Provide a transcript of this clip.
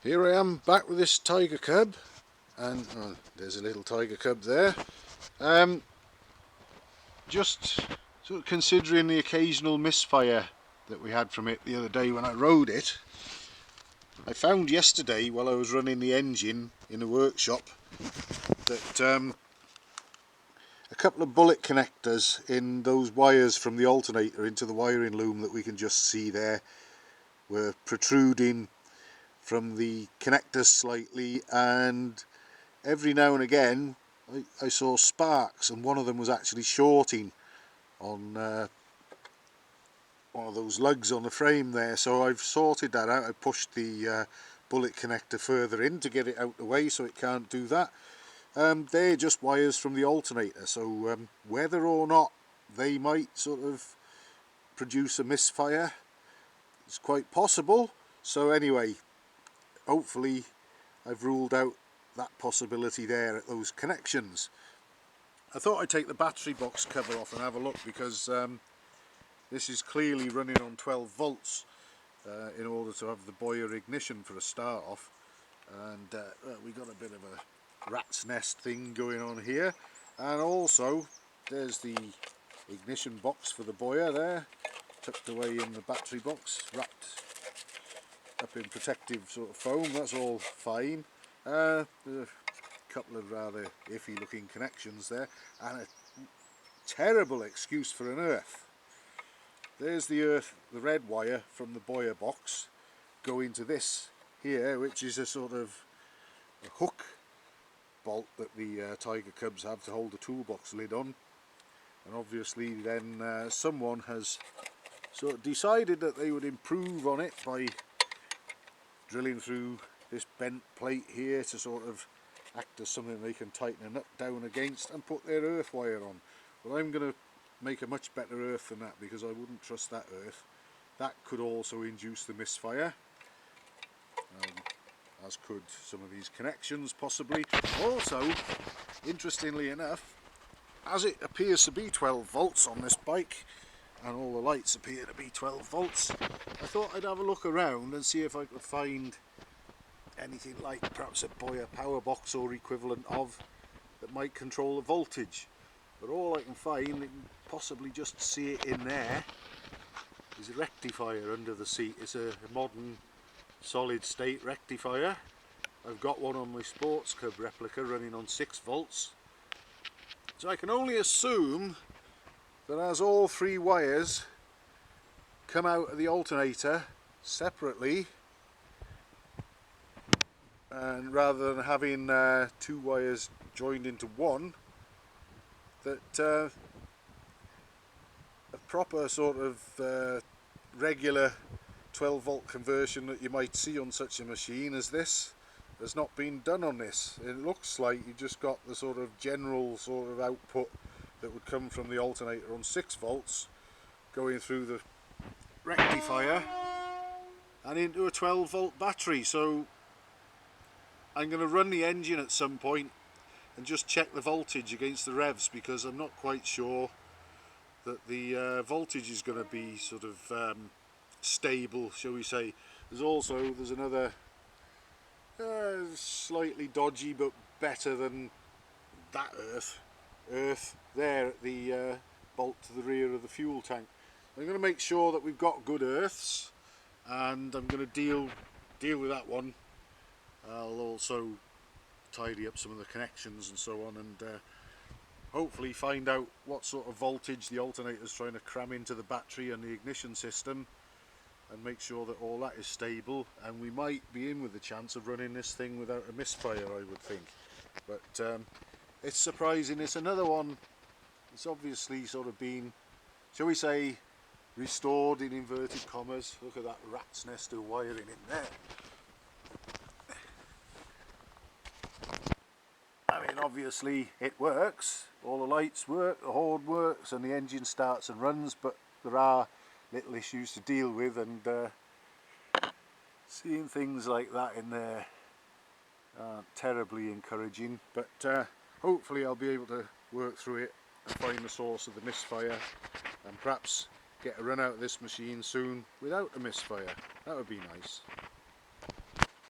Here I am back with this Tiger Cub, and there's a little Tiger Cub there. Just sort of considering the occasional misfire that we had from it the other day when I rode it. I found yesterday while I was running the engine in the workshop that a couple of bullet connectors in those wires from the alternator into the wiring loom that we can just see there were protruding from the connectors slightly, and every now and again I saw sparks, and one of them was actually shorting on one of those lugs on the frame there. So I've sorted that out. I pushed the bullet connector further in to get it out the way so it can't do that. They're just wires from the alternator, so whether or not they might sort of produce a misfire, it's quite possible. So anyway, hopefully I've ruled out that possibility there at those connections. I thought I'd take the battery box cover off and have a look, because this is clearly running on 12 volts in order to have the Boyer ignition for a start off, and we got a bit of a rat's nest thing going on here. And also there's the ignition box for the Boyer there, tucked away in the battery box, wrapped up in protective sort of foam. That's all fine. There's a couple of rather iffy looking connections there, and a terrible excuse for an earth. There's the red wire from the Boyer box going to this here, which is a sort of a hook bolt that the Tiger Cubs have to hold the toolbox lid on. And obviously then someone has sort of decided that they would improve on it by drilling through this bent plate here to sort of act as something they can tighten a nut down against and put their earth wire on. But I'm going to make a much better earth than that, because I wouldn't trust that earth. That could also induce the misfire, as could some of these connections possibly. Also, interestingly enough, as it appears to be 12 volts on this bike, and all the lights appear to be 12 volts, I thought I'd have a look around and see if I could find anything like perhaps a Boyer power box or equivalent of that might control the voltage. But all I can find, you can possibly just see it in there, is a rectifier under the seat. It's a modern solid state rectifier. I've got one on my Sports Cub replica running on 6 volts. So I can only assume that as all 3 wires come out of the alternator separately, and rather than having 2 wires joined into one, that a proper sort of regular 12 volt conversion that you might see on such a machine as this has not been done on this. It looks like you just got the sort of general sort of output that would come from the alternator on 6 volts going through the rectifier and into a 12 volt battery. So I'm going to run the engine at some point and just check the voltage against the revs, because I'm not quite sure that the voltage is going to be sort of stable, shall we say. There's another slightly dodgy but better than that earth there at the bolt to the rear of the fuel tank. I'm going to make sure that we've got good earths, and I'm going to deal with that one. I'll also tidy up some of the connections and so on, and hopefully find out what sort of voltage the alternator is trying to cram into the battery and the ignition system, and make sure that all that is stable. And we might be in with the chance of running this thing without a misfire, I would think. But it's surprising. It's another one. It's obviously sort of been, shall we say, restored in inverted commas. Look at that rat's nest of wiring in there. I mean, obviously it works, all the lights work, the horn works, and the engine starts and runs, but there are little issues to deal with, and seeing things like that in there aren't terribly encouraging. But hopefully I'll be able to work through it and find the source of the misfire, and perhaps get a run out of this machine soon without a misfire. That would be nice.